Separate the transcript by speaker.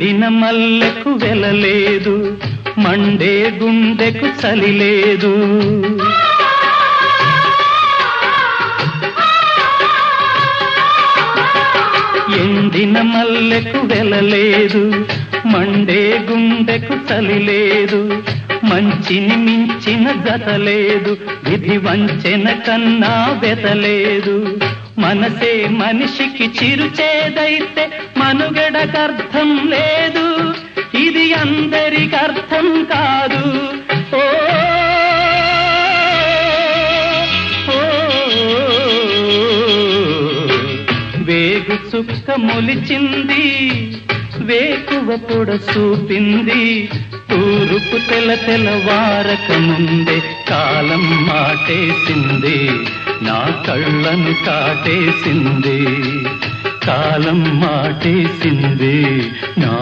Speaker 1: ఎండిన మల్లెకు వెలలేదు, మండే గుండెకు చలి లేదు. ఎండిన మల్లెకు వెలలేదు, మండే గుండెకు చలి లేదు. మంచిని మించిన గత లేదు, విధి వంచెన కన్నా బెతలేదు. మనసే మనిషికి చిరుచేదైతే మనుగడకర్థం లేదు, ఇది అందరికి అర్థం కాదు. ఓ వేగు చుక్క మొలిచింది, వేకువ పొడ చూపింది. తూరుపు తెలవారక ముందే కాలం మాటేసింది, నా కళ్ళను కాటేసింది. కాలం మాటేసింది, నా